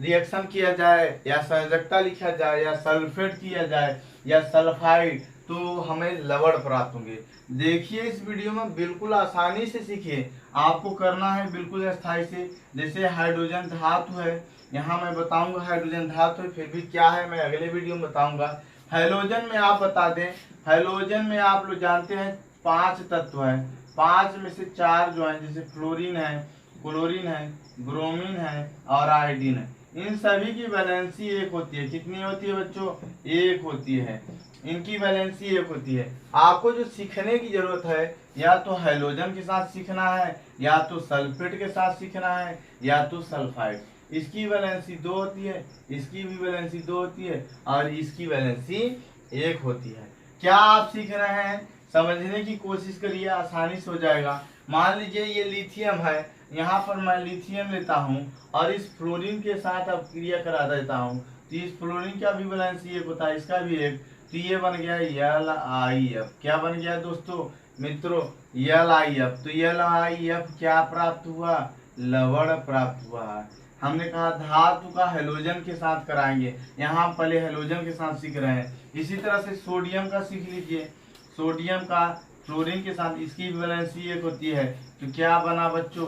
रिएक्शन किया जाए या संयोजकता लिखा जाए या सल्फेट किया जाए या सल्फाइड तो हमें लवण प्राप्त होंगे। देखिए इस वीडियो में बिल्कुल आसानी से सीखिए। आपको करना है बिल्कुल स्थायी से। जैसे हाइड्रोजन धातु है, यहाँ मैं बताऊंगा हाइड्रोजन धातु है, फिर भी क्या है मैं अगले वीडियो में बताऊंगा। हैलोजन में आप बता दें, हैलोजन में आप लोग जानते हैं 5 तत्व है। 5 में से 4 जो है, जैसे फ्लोरीन है, क्लोरीन है, ब्रोमीन है और आयोडीन है। इन सभी की वैलेंसी 1 होती है। कितनी होती है बच्चों? 1 होती है। इनकी वैलेंसी 1 होती है। आपको जो सीखने की जरूरत है या तो हैलोजन के साथ सीखना है, या तो सल्फेट के साथ सीखना है, या तो सल्फाइड। इसकी वैलेंसी 2 होती है, इसकी भी वैलेंसी 2 होती है और इसकी वैलेंसी 1 होती है। क्या आप सीख रहे हैं? समझने की कोशिश करिए, आसानी से हो जाएगा। मान लीजिए ये लिथियम है, यहाँ पर मैं लिथियम लेता हूँ और इस फ्लोरीन के साथ अब क्रिया करा देता हूँ तो इस फ्लोरीन का भी वैलेंसी 1 होता है, इसका भी 1। तो ये बन गया LiF। क्या बन गया दोस्तों मित्रों? LiF। तो LiF क्या प्राप्त हुआ? लवण प्राप्त हुआ। हमने कहा धातु का हैलोजन के साथ कराएंगे, यहाँ पहले हैलोजन के साथ सीख रहे हैं। इसी तरह से सोडियम का सीख लीजिए। सोडियम का फ्लोरीन के साथ, इसकी वैलेंसी 1 होती है। तो क्या बना बच्चों?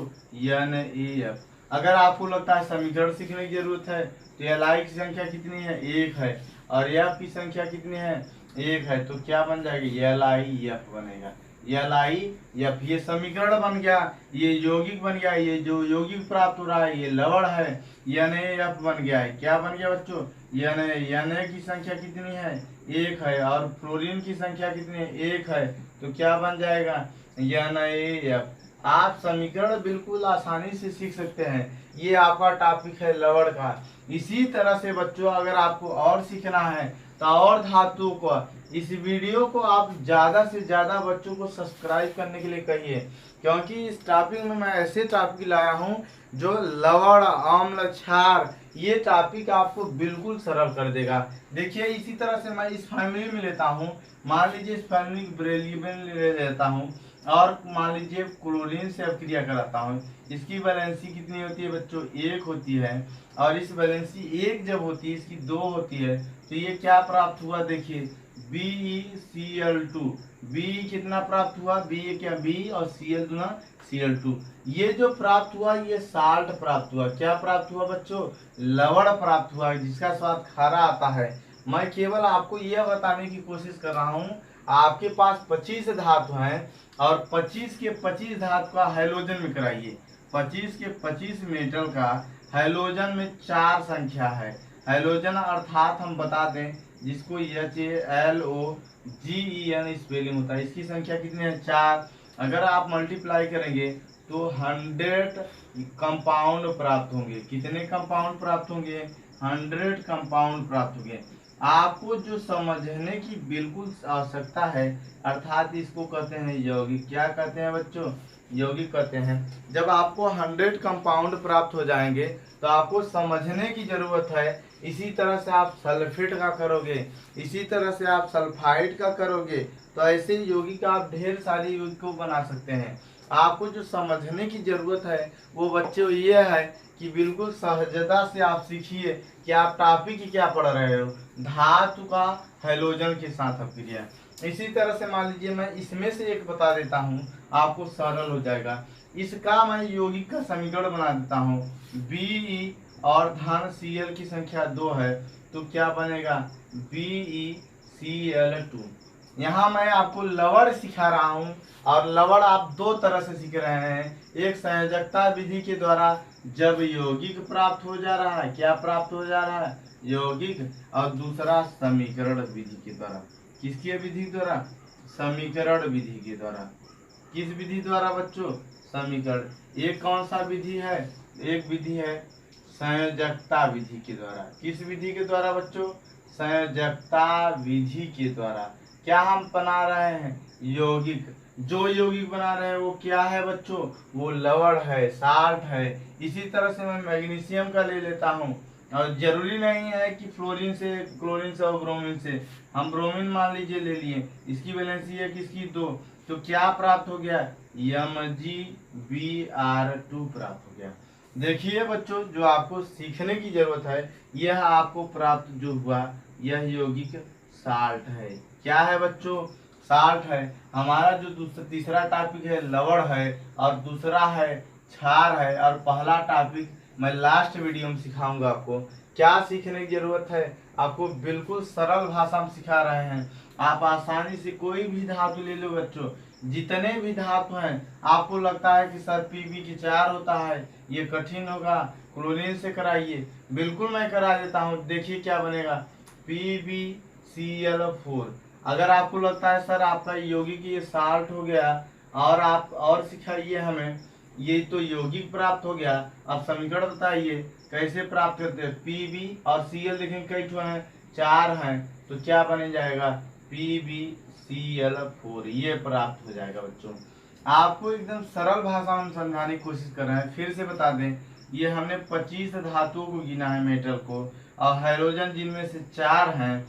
NaF। अगर आपको लगता है समीकरण सीखने की जरूरत है तो Li की संख्या कितनी है? 1 है और F की संख्या कितनी है? 1 है। तो क्या बन जाएगी? LiF बनेगा। LiF। ये समीकरण बन गया, ये यौगिक बन गया, ये जो यौगिक प्राप्त हो रहा है ये लवण है, NaF बन गया है। क्या बन गया बच्चों? Na की संख्या कितनी है? 1 है, और फ्लोरीन की संख्या कितनी है? 1 है। तो क्या बन जाएगा? NaF। आप समीकरण बिल्कुल आसानी से सीख सकते हैं। ये आपका टॉपिक है लवण का। इसी तरह से बच्चों अगर आपको और सीखना है तो और धातुओं को, इस वीडियो को आप ज़्यादा से ज़्यादा बच्चों को सब्सक्राइब करने के लिए कहिए, क्योंकि इस टॉपिक में मैं ऐसे टॉपिक लाया हूँ जो लवण, अम्ल, क्षार, ये टॉपिक आपको बिल्कुल सरल कर देगा। देखिए इसी तरह से मैं इस फैमिली में लेता हूँ, मान लीजिए इस फैमिली बेरिलियम ले लेता हूँ, और मान लीजिए क्लोरीन से अभिक्रिया कराता हूँ। इसकी वैलेंसी कितनी होती है बच्चों? 1 होती है, और इस वैलेंसी 1 जब होती है, इसकी 2 होती है, तो ये क्या प्राप्त हुआ? देखिए BeCl2। बी कितना प्राप्त हुआ? बी क्या? बी और Cl दूना Cl2। ये जो प्राप्त हुआ ये साल्ट प्राप्त हुआ। क्या प्राप्त हुआ बच्चों? लवण प्राप्त हुआ, जिसका स्वाद खारा आता है। मैं केवल आपको यह बताने की कोशिश कर रहा हूँ, आपके पास 25 धातु हैं, और 25 के 25 धातु का हैलोजन में कराइए। 25 के 25 मेटल का हैलोजन में 4 संख्या है। हैलोजन अर्थात हम बता दें जिसको HALOGEN स्पेलिंग होता है, इसकी संख्या कितनी है? 4। अगर आप मल्टीप्लाई करेंगे तो 100 कंपाउंड प्राप्त होंगे। कितने कंपाउंड प्राप्त होंगे? 100 कंपाउंड प्राप्त होंगे। आपको जो समझने की बिल्कुल आवश्यकता है, अर्थात इसको कहते हैं यौगिक। क्या कहते हैं बच्चों? यौगिक कहते हैं। जब आपको 100 कंपाउंड प्राप्त हो जाएंगे तो आपको समझने की जरूरत है। इसी तरह से आप सल्फेट का करोगे, इसी तरह से आप सल्फाइड का करोगे, तो ऐसे यौगिक आप ढेर सारी यौगिक को बना सकते हैं। आपको जो समझने की जरूरत है वो बच्चों ये है कि बिल्कुल सहजता से आप सीखिए कि आप टॉपिक क्या पढ़ रहे हो, धातु का हैलोजन के साथ अभिक्रिया। इसी तरह से मान लीजिए मैं इसमें से एक बता देता हूँ, आपको सरल हो जाएगा। इसका मैं यौगिक का समीकरण बना देता हूँ। Be और धन Cl की संख्या 2 है, तो क्या बनेगा? BeCl2। यहाँ मैं आपको लवण सिखा रहा हूँ, और लवण आप 2 तरह से सीख रहे हैं। एक संयोजकता विधि के द्वारा, जब यौगिक प्राप्त हो जा रहा है, क्या प्राप्त हो जा रहा है? यौगिक। और दूसरा समीकरण विधि के द्वारा। किसकी विधि द्वारा? समीकरण विधि के द्वारा। किस विधि द्वारा बच्चों? समीकरण। एक कौन सा विधि है? एक विधि है संयोजकता विधि के द्वारा। किस विधि के द्वारा बच्चों? संयोजकता विधि के द्वारा। क्या हम बना रहे हैं? यौगिक। जो यौगिक बना रहे हैं वो क्या है बच्चों? वो लवण है, साल्ट है। इसी तरह से मैं मैग्नीशियम का ले लेता हूँ, और जरूरी नहीं है कि फ्लोरीन से, क्लोरीन से और ब्रोमीन से। हम ब्रोमीन मान लीजिए ले लिए, इसकी वैलेंसी है किसकी? 2। तो क्या प्राप्त हो गया? MgBr2 प्राप्त हो गया। देखिए बच्चों, जो आपको सीखने की जरूरत है, यह आपको प्राप्त जो हुआ यह यौगिक साल्ट है। क्या है बच्चों? साल्ट है। हमारा जो तीसरा टॉपिक है लवण है, और दूसरा है क्षार है, और पहला टॉपिक मैं लास्ट वीडियो में सिखाऊंगा आपको। क्या सीखने की जरूरत है? आपको बिल्कुल सरल भाषा में सिखा रहे हैं। आप आसानी से कोई भी धातु ले लो बच्चों, जितने भी धातु हैं, आपको लगता है कि सर Pb की 4 होता है, ये कठिन होगा, क्लोरीन से कराइए। बिल्कुल मैं करा देता हूँ। देखिए क्या बनेगा? PbCl4। अगर आपको लगता है सर आपका यौगिक ये साल्ट हो गया, और आप और सिखाइए हमें, ये तो यौगिक प्राप्त हो गया, अब समीकरण बताइए कैसे प्राप्त करते हैं? Pb और Cl देखें कई ठो हैं? 4 हैं, तो क्या बने जाएगा? PbCl4। ये प्राप्त हो जाएगा बच्चों। आपको एकदम सरल भाषा में समझाने की कोशिश कर रहे हैं। फिर से बता दें, ये हमने 25 धातुओं को गिना है, मेटल को, और हैलोजन जिनमें से 4 हैं।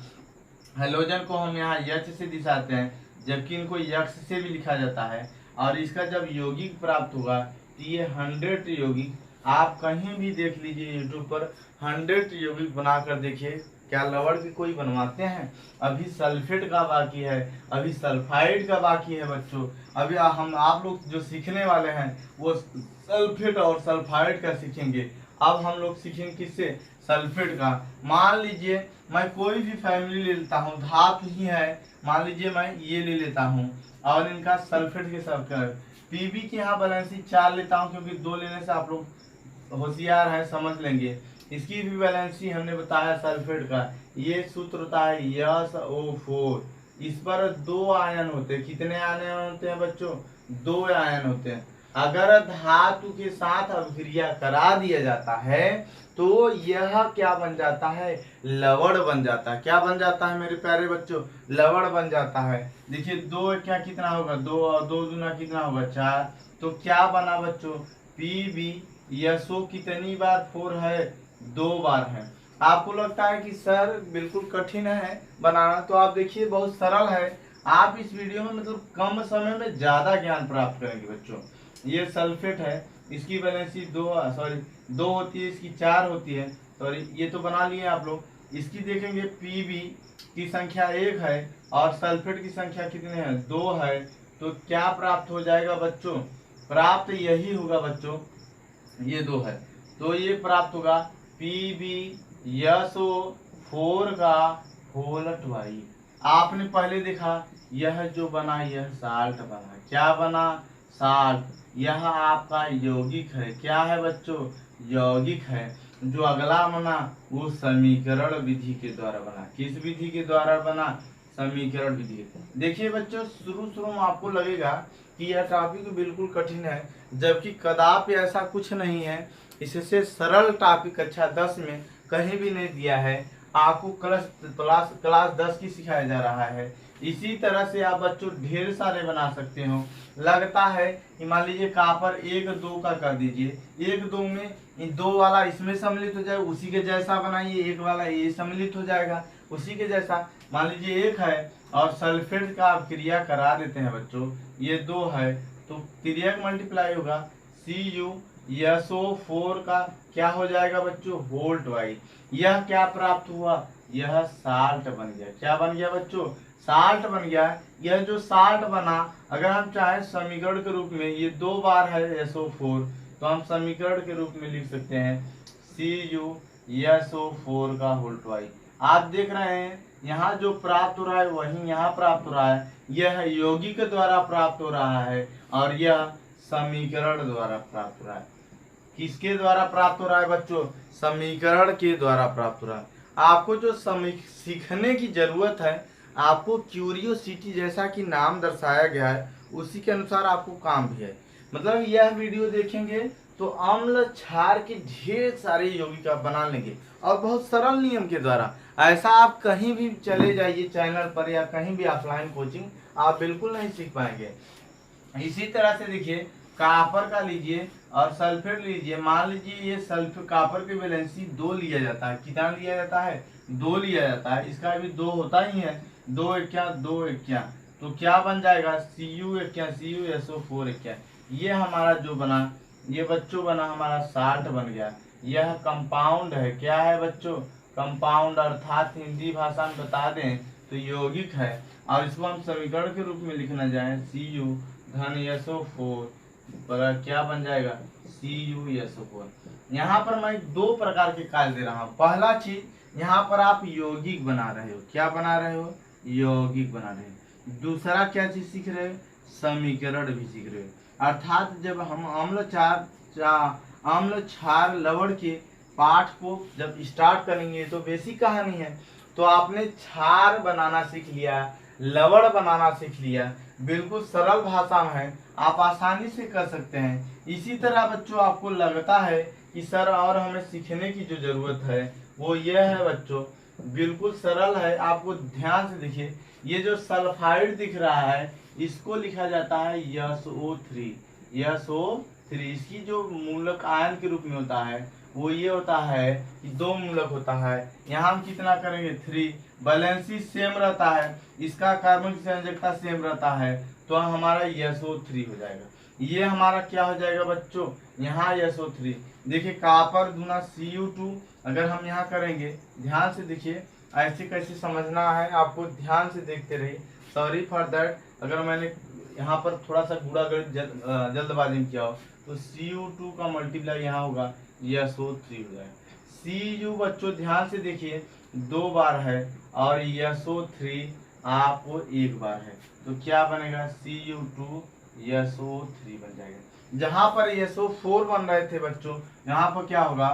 हैलोजन को हम यहाँ H से दिखाते हैं, जबकि इनको X से भी लिखा जाता है। और इसका जब यौगिक प्राप्त होगा तो ये 100 यौगिक, आप कहीं भी देख लीजिए यूट्यूब पर, 100 यौगिक बनाकर देखिए। क्या लवण की कोई बनवाते हैं? अभी सल्फेट का बाकी है, अभी सल्फाइड का बाकी है बच्चों। अभी हम आप लोग जो सीखने वाले हैं वो सल्फेट और सल्फाइड का सीखेंगे। अब हम लोग सीखेंगे किससे? सल्फेट का। मान लीजिए मैं कोई भी फैमिली ले लेता हूँ, धातु ही है, मान लीजिए मैं ये ले लेता हूँ और इनका सल्फेट के साथ पीबी की यहाँ बैलेंसी 4 लेता हूँ, क्योंकि 2 लेने से आप लोग होशियार हैं, समझ लेंगे। इसकी भी बैलेंसी हमने बताया सल्फेट का, ये सूत्र होता है SO4। इस पर 2 आयन होते हैं। कितने आयन होते हैं बच्चों? 2 आयन होते हैं। अगर धातु के साथ अभिक्रिया करा दिया जाता है तो यह क्या बन जाता है? लवण बन जाता है। क्या बन जाता है मेरे प्यारे बच्चों? लवण बन जाता है। देखिए 2 क्या कितना होगा? 2 और 2 दूना कितना होगा? 4। तो क्या बना बच्चों? PbSO कितनी बार 4 है? 2 बार है। आपको लगता है कि सर बिल्कुल कठिन है बनाना, तो आप देखिए बहुत सरल है। आप इस वीडियो में मतलब कम समय में ज्यादा ज्ञान प्राप्त करेंगे बच्चों। ये सल्फेट है, इसकी बैलेंसी 2 होती है, इसकी 4 होती है। सॉरी, ये तो बना लिए आप लोग। इसकी देखेंगे पीबी की संख्या 1 है और सल्फेट की संख्या कितने हैं? 2 है। तो क्या प्राप्त हो जाएगा बच्चों? प्राप्त यही होगा बच्चों, ये 2 है तो ये प्राप्त होगा PbSO4 का होल ट्वाइस। आपने पहले देखा यह जो बना यह साल्ट बना। क्या बना? साल्ट। यह आपका यौगिक है। क्या है बच्चों? यौगिक है। जो अगला बना वो समीकरण विधि के द्वारा बना। किस विधि के द्वारा बना? समीकरण विधि। देखिए बच्चों, शुरू में आपको लगेगा कि यह टॉपिक बिल्कुल कठिन है, जबकि कदापि ऐसा कुछ नहीं है। इससे सरल टॉपिक कक्षा 10 में कहीं भी नहीं दिया है। आपको क्लास 10 की सिखाया जा रहा है। इसी तरह से आप बच्चों ढेर सारे बना सकते हो। लगता है कि मान लीजिए कॉपर 1 2 का कर दीजिए, 1 2 में 2 वाला इसमें सम्मिलित हो जाए, उसी के जैसा बनाइए। 1 वाला ये सम्मिलित हो जाएगा उसी के जैसा। मान लीजिए 1 है और सल्फेट का आप क्रिया करा देते हैं बच्चों, ये 2 है तो क्रिया मल्टीप्लाई होगा, CuSO4 का क्या हो जाएगा बच्चों? Whole twice. यह क्या प्राप्त हुआ? यह साल्ट बन गया। क्या बन गया बच्चों? साल्ट बन गया। यह जो साल्ट बना, अगर हम चाहे समीकरण के रूप में, ये 2 बार है SO4, तो हम समीकरण के रूप में लिख सकते हैं CuSO4 का होल ट्वाइस। आप देख रहे हैं यहाँ जो प्राप्त हो रहा है वही यहाँ प्राप्त हो रहा है। यह यौगिक के द्वारा प्राप्त हो रहा है और यह समीकरण द्वारा प्राप्त हो रहा है। किसके द्वारा प्राप्त हो रहा है बच्चों? समीकरण के द्वारा प्राप्त हो रहा है। आपको जो सीखने की जरूरत है, आपको क्यूरियोसिटी जैसा कि नाम दर्शाया गया है उसी के अनुसार आपको काम भी है। मतलब यह वीडियो देखेंगे तो अम्ल क्षार के ढेर सारे यौगिक आप बना लेंगे और बहुत सरल नियम के द्वारा। ऐसा आप कहीं भी चले जाइए चैनल पर या कहीं भी ऑफलाइन कोचिंग, आप बिल्कुल नहीं सीख पाएंगे। इसी तरह से देखिए कॉपर का लीजिए और सल्फेट लीजिए। मान लीजिए ये सल्फेट कॉपर की वैलेंसी 2 लिया जाता है। कितना लिया जाता है? 2 लिया जाता है। इसका भी 2 होता ही है। 2 एक्या 2 एक्या, तो क्या बन जाएगा? Cu एक्या CuSO4 एक्या। ये हमारा जो बना, ये बच्चों बना हमारा साल्ट बन गया। यह कंपाउंड है। क्या है बच्चों? कंपाउंड, अर्थात हिंदी भाषा में बता दें तो यौगिक है। और इसको हम समीकरण के रूप में लिखना चाहें Cu धन SO4 पर क्या बन जाएगा? CuSO4। यहाँ पर मैं 2 प्रकार के कार्य दे रहा हूँ। पहला चीज, यहाँ पर आप यौगिक बना रहे हो। क्या बना रहे हो? यौगिक बना रहे हो। दूसरा क्या चीज सीख रहे हो? समीकरण भी सीख रहे हो। अर्थात जब हम अम्ल क्षार लवण के पाठ को जब स्टार्ट करेंगे तो बेसिक कहानी है, तो आपने क्षार बनाना सीख लिया, लवण बनाना सीख लिया। बिल्कुल सरल भाषा में है, आप आसानी से कर सकते हैं। इसी तरह बच्चों आपको लगता है कि सर और हमें सीखने की जो जरूरत है वो ये है बच्चों, बिल्कुल सरल है। आपको ध्यान से देखिए, ये जो सल्फाइड दिख रहा है इसको लिखा जाता है SO3। इसकी जो मूलक आयन के रूप में होता है वो ये होता है कि 2 मूलक होता है। यहाँ हम कितना करेंगे? 3। बैलेंसी सेम रहता है, इसका कार्बन की संयोजकता सेम रहता है, तो हमारा SO3 हो जाएगा। ये हमारा क्या हो जाएगा बच्चों? यहाँ SO3। देखिए कॉपर दूना Cu2, अगर हम यहाँ करेंगे, ध्यान से देखिए, ऐसे कैसे समझना है आपको, ध्यान से देखते रहिए। सॉरी फॉर दैट, अगर मैंने यहाँ पर थोड़ा सा गुड़ा जल्दबाजी में किया हो तो Cu2 का मल्टीप्लाई यहाँ होगा, SO3 हो जाएगा। Cu बच्चों ध्यान से देखिए 2 बार है और SO3 आपको 1 बार है, तो क्या बनेगा Cu2 SO3 बन जाएगा। जहां पर SO4 बन रहे थे बच्चों, यहाँ पर क्या होगा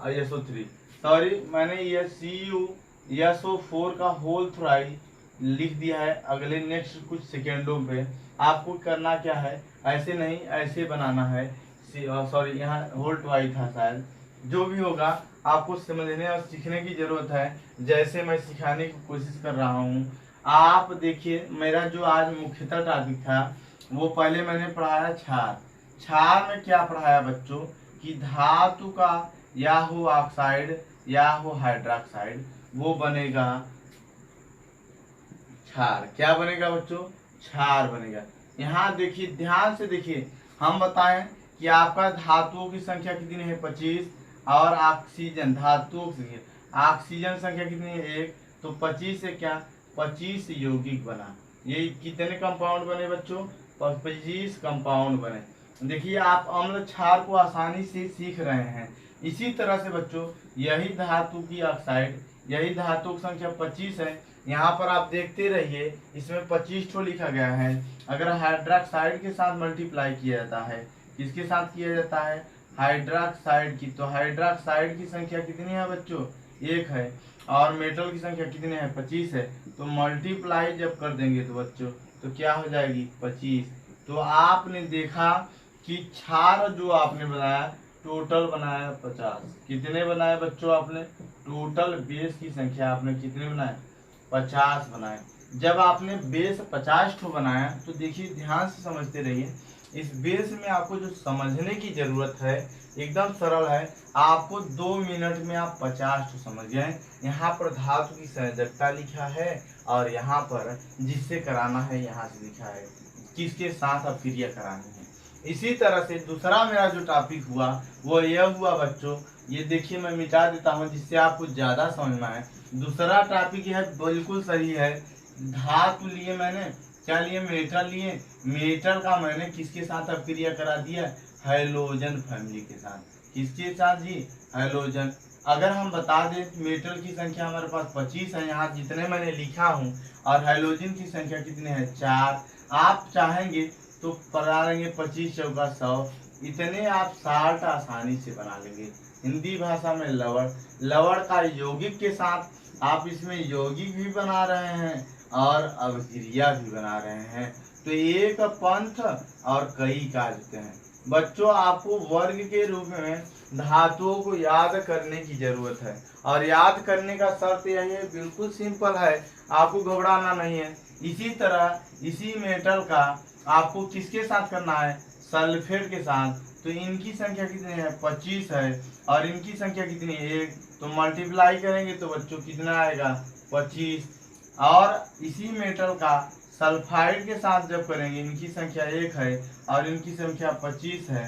SO3, सॉरी मैंने ये SO4 का होल थ्राई लिख दिया है। अगले नेक्स्ट कुछ सेकेंडों पे आपको करना क्या है, ऐसे नहीं ऐसे बनाना है, सॉरी यहाँ होल ट्वाई था शायद, जो भी होगा आपको समझने और सीखने की जरूरत है, जैसे मैं सिखाने की कोशिश कर रहा हूँ। आप देखिए मेरा जो आज मुख्यतः टॉपिक था वो पहले मैंने पढ़ाया क्षार। क्षार में क्या पढ़ाया बच्चों कि धातु का या हो ऑक्साइड या हो हाइड्रोक्साइड वो बनेगा क्षार। क्या बनेगा बच्चों, क्षार बनेगा। यहाँ देखिए ध्यान से देखिए, हम बताएं कि आपका धातुओं की संख्या कितनी है 25 और ऑक्सीजन धातुओं की ऑक्सीजन संख्या कितनी है 1, तो 25 से क्या 25 यौगिक बना। ये कितने कंपाउंड बने बच्चों, 25 कंपाउंड बने। देखिए आप अम्ल क्षार को आसानी से सीख रहे हैं। इसी तरह से बच्चों यही धातु की ऑक्साइड, यही धातु की संख्या 25 है। यहाँ पर आप देखते रहिए, इसमें 25 ठो लिखा गया है। अगर हाइड्रोक्साइड के साथ मल्टीप्लाई किया जाता है, किसके साथ किया जाता है, हाइड्रोक्साइड की, तो हाइड्रोक्साइड की संख्या कितनी है बच्चों 1 है और मेटल की संख्या कितनी है 25 है। तो मल्टीप्लाई जब कर देंगे तो बच्चों तो क्या हो जाएगी 25। तो आपने देखा कि क्षार जो आपने बनाया टोटल बनाया 50। कितने बनाए बच्चों आपने, टोटल बेस की संख्या आपने कितने बनाए 50 बनाए। जब आपने बेस 50 ठो बनाया तो देखिए ध्यान से समझते रहिए, इस बेस में आपको जो समझने की जरूरत है एकदम सरल है। आपको 2 मिनट में आप 50 ठो समझ गए। यहाँ पर धातु की संयोजकता लिखा है और यहाँ पर जिससे कराना है यहाँ से लिखा है किसके साथ अब क्रिया करानी है। इसी तरह से दूसरा मेरा जो टॉपिक हुआ वो यह हुआ बच्चों, ये देखिए मैं मिटा देता हूँ जिससे आपको ज्यादा समझ में आए। दूसरा टॉपिक यह बिल्कुल सही है, धातु लिए मैंने क्या लिए, मेटल लिए। मेटल का मैंने किसके साथ अभिक्रिया करा दिया, हैलोजन फैमिली के साथ। किसके साथ जी, हैलोजन। अगर हम बता दें मेटल की संख्या हमारे पास 25 है यहाँ जितने मैंने लिखा हूँ, और हैलोजन की संख्या कितने है 4। आप चाहेंगे तो बना लेंगे 25 चौका 100, इतने आप 60 आसानी से बना लेंगे। हिंदी भाषा में लवड़, लवड़ का यौगिक के साथ आप इसमें यौगिक भी बना रहे हैं और अभिक्रिया भी बना रहे हैं, तो एक पंथ और कई कार्य हैं। बच्चों आपको वर्ग के रूप में धातुओं को याद करने की जरूरत है, और याद करने का शर्त यही है, बिल्कुल सिंपल है, आपको घबराना नहीं है। इसी तरह इसी मेटल का आपको किसके साथ करना है, सल्फेट के साथ। तो इनकी संख्या कितनी है 25 है और इनकी संख्या कितनी है 1, तो मल्टीप्लाई करेंगे तो बच्चों कितना आएगा 25। और इसी मेटल का सल्फाइड के साथ जब करेंगे, इनकी संख्या 1 है और इनकी संख्या 25 है,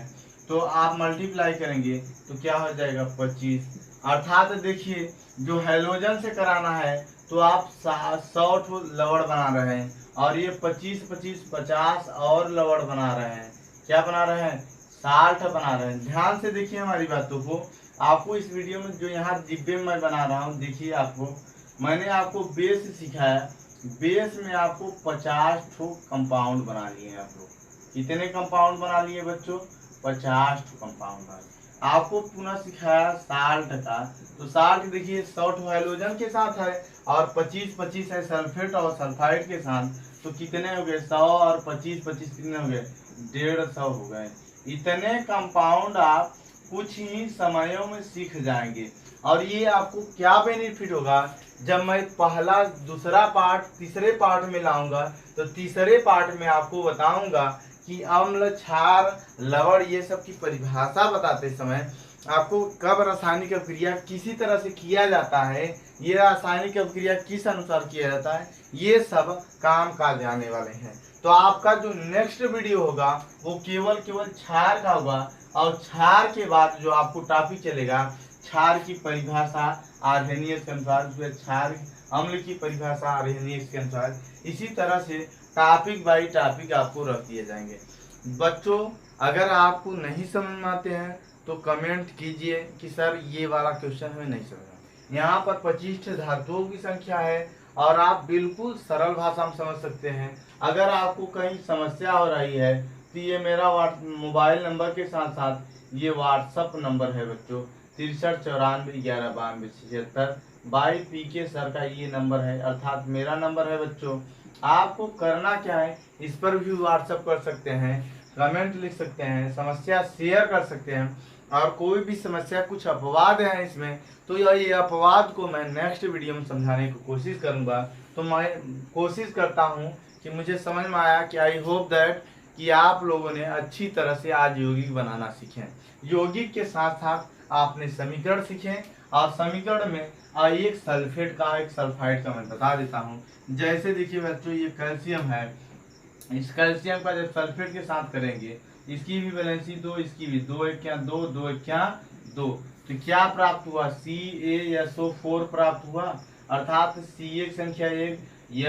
तो आप मल्टीप्लाई करेंगे तो क्या हो जाएगा 25। अर्थात देखिए जो हैलोजन से कराना है तो आप 100 ठो लवड़ बना रहे हैं और ये 25 25 50 और लवड़ बना रहे हैं। क्या बना रहे हैं 60 बना रहे हैं। ध्यान से देखिए हमारी बातों को। आपको इस वीडियो में जो यहाँ डिब्बे में मैं बना रहा हूँ, देखिए आपको मैंने आपको बेस सिखाया, बेस में आपको 50 ठो कंपाउंड बना लिए हैं। आप लोग कितने कंपाउंड बना लिए बच्चों 50 ठो कंपाउंड बना लिए। आपको पुनः सिखाया साल्ट का, तो साल्ट देखिए 100 ठो हैलोजन के साथ है और 25 25 है सल्फेट और सल्फाइड के साथ, तो कितने हो गए 100 और 25 25 कितने हो गए 150 हो गए। इतने कंपाउंड आप कुछ ही समयों में सीख जाएंगे। और ये आपको क्या बेनिफिट होगा, जब मैं पहला दूसरा पार्ट तीसरे पार्ट में लाऊंगा तो तीसरे पार्ट में आपको बताऊंगा कि अम्ल क्षार लवण ये सब की परिभाषा बताते समय आपको कब रासायनिक अभिक्रिया किसी तरह से किया जाता है, ये रासायनिक अभिक्रिया किस अनुसार किया जाता है, ये सब काम काज आने वाले हैं। तो आपका जो नेक्स्ट वीडियो होगा वो केवल क्षार का होगा, और क्षार के बाद जो आपको टॉपिक चलेगा क्षार की परिभाषा आर्हेनियस के अनुसार, क्षार अम्ल की परिभाषा आर्हेनियस के अनुसार। इसी तरह से टॉपिक बाई टॉपिक आपको रख दिए जाएंगे। बच्चों अगर आपको नहीं समझ में आते हैं तो कमेंट कीजिए कि सर ये वाला क्वेश्चन हमें नहीं समझा। यहाँ पर 25 धातुओं की संख्या है और आप बिल्कुल सरल भाषा में समझ सकते हैं। अगर आपको कहीं समस्या हो रही है तो ये मेरा मोबाइल नंबर के साथ साथ ये व्हाट्सअप नंबर है बच्चों, 6394119276 बाई PK सर का ये नंबर है, अर्थात मेरा नंबर है बच्चों। आपको करना क्या है, इस पर भी व्हाट्सअप कर सकते हैं, कमेंट लिख सकते हैं, समस्या शेयर कर सकते हैं, और कोई भी समस्या कुछ अपवाद है इसमें तो ये अपवाद को मैं नेक्स्ट वीडियो में समझाने की कोशिश करूंगा। तो मैं कोशिश करता हूं कि मुझे समझ में आया कि आई होप दैट कि आप लोगों ने अच्छी तरह से आज यौगिक बनाना सीखें। यौगिक के साथ साथ आपने समीकरण सीखे, और समीकरण में एक सल्फेट का एक सल्फाइड का मैं बता देता हूँ। जैसे देखिए बच्चों, ये कैल्शियम है, इस कैल्शियम का जब सल्फेट के साथ करेंगे, इसकी भी वैलेंसी 2, इसकी भी 2 1 2 2 1 2, तो क्या प्राप्त हुआ, CaSO4 प्राप्त हुआ, अर्थात Ca की संख्या 1,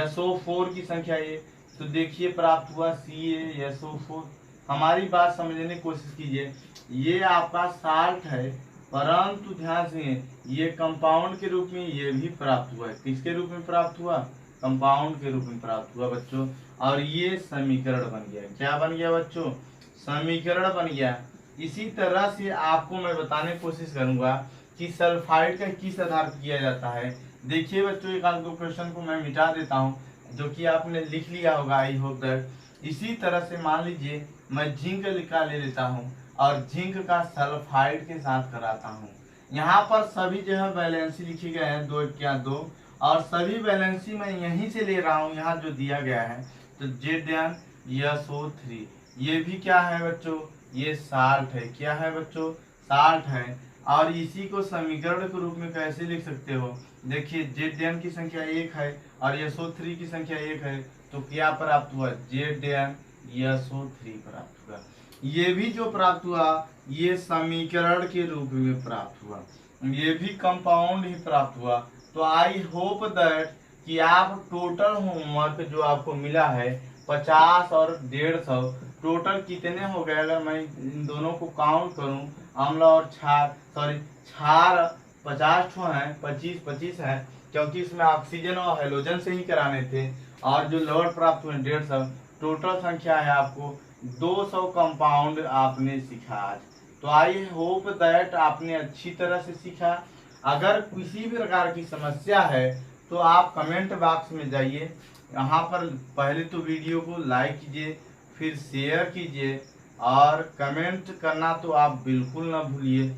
SO4 की संख्या 1, तो देखिए प्राप्त हुआ CaSO4। हमारी बात समझने की कोशिश कीजिए, ये आपका साल्ट है, परंतु ध्यान से ये कंपाउंड के रूप में ये भी प्राप्त हुआ है। किसके रूप में प्राप्त हुआ, कंपाउंड के रूप में प्राप्त हुआ बच्चों। और ये समीकरण बन गया, क्या बन गया बच्चों, समीकरण बन गया। इसी तरह से आपको मैं बताने की कोशिश करूंगा कि सल्फाइड का किस आधार पर किया जाता है। देखिए बच्चों, एक आध दो क्वेश्चन को मैं मिटा देता हूं जो कि आपने लिख लिया होगा, आई होप दैट। इसी तरह से मान लीजिए मैं जिंक लिखा ले लेता हूँ और जिंक का सल्फाइड के साथ कराता हूँ। यहाँ पर सभी जो है वैलेंसी लिखे गए हैं 2 1 2, और सभी वैलेंसी मैं यहीं से ले रहा हूँ, यहाँ जो दिया गया है। तो ZnSO3 ये भी क्या है बच्चों, ये साल्ट है। क्या है बच्चों, साल्ट है। और इसी को समीकरण के रूप में कैसे लिख सकते हो, देखिए Zn की संख्या 1 है और SO3 की संख्या 1 है, तो क्या प्राप्त हुआ, ZnSO3 प्राप्त हुआ। ये भी जो प्राप्त हुआ ये समीकरण के रूप में प्राप्त हुआ, ये भी कंपाउंड ही प्राप्त हुआ। तो आई होप दैट कि आप टोटल होमवर्क जो आपको मिला है 50 और 150, टोटल कितने हो गए, अगर मैं इन दोनों को काउंट करूं, अम्ल और क्षार, क्षार 50 है, 25 है, क्योंकि इसमें ऑक्सीजन और हेलोजन से ही कराने थे, और जो लवण प्राप्त हुए 150, टोटल संख्या है आपको 200 कंपाउंड आपने सीखा आज। तो आई होप दैट आपने अच्छी तरह से सीखा। अगर किसी भी प्रकार की समस्या है तो आप कमेंट बॉक्स में जाइए, यहाँ पर पहले तो वीडियो को लाइक कीजिए, फिर शेयर कीजिए, और कमेंट करना तो आप बिल्कुल ना भूलिए,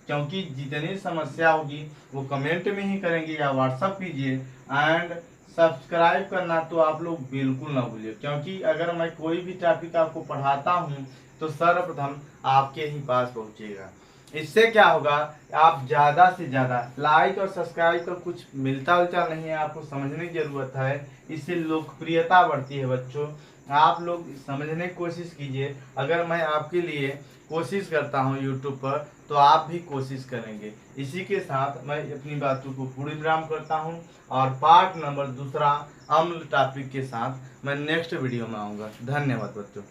क्योंकि जितनी समस्या होगी वो कमेंट में ही करेंगे या व्हाट्सअप कीजिए। एंड सब्सक्राइब करना तो आप लोग बिल्कुल ना भूलिए, क्योंकि अगर मैं कोई भी टॉपिक आपको पढ़ाता हूँ तो सर्वप्रथम आपके ही पास पहुँचेगा। इससे क्या होगा, आप ज़्यादा से ज़्यादा लाइक और सब्सक्राइब का कुछ मिलता जुलता नहीं है, आपको समझने की ज़रूरत है, इससे लोकप्रियता बढ़ती है बच्चों। आप लोग समझने की कोशिश कीजिए। अगर मैं आपके लिए कोशिश करता हूं यूट्यूब पर तो आप भी कोशिश करेंगे। इसी के साथ मैं अपनी बातों को पूर्ण विराम करता हूं, और पार्ट नंबर 2 अम्ल टॉपिक के साथ मैं नेक्स्ट वीडियो में आऊँगा। धन्यवाद बच्चों।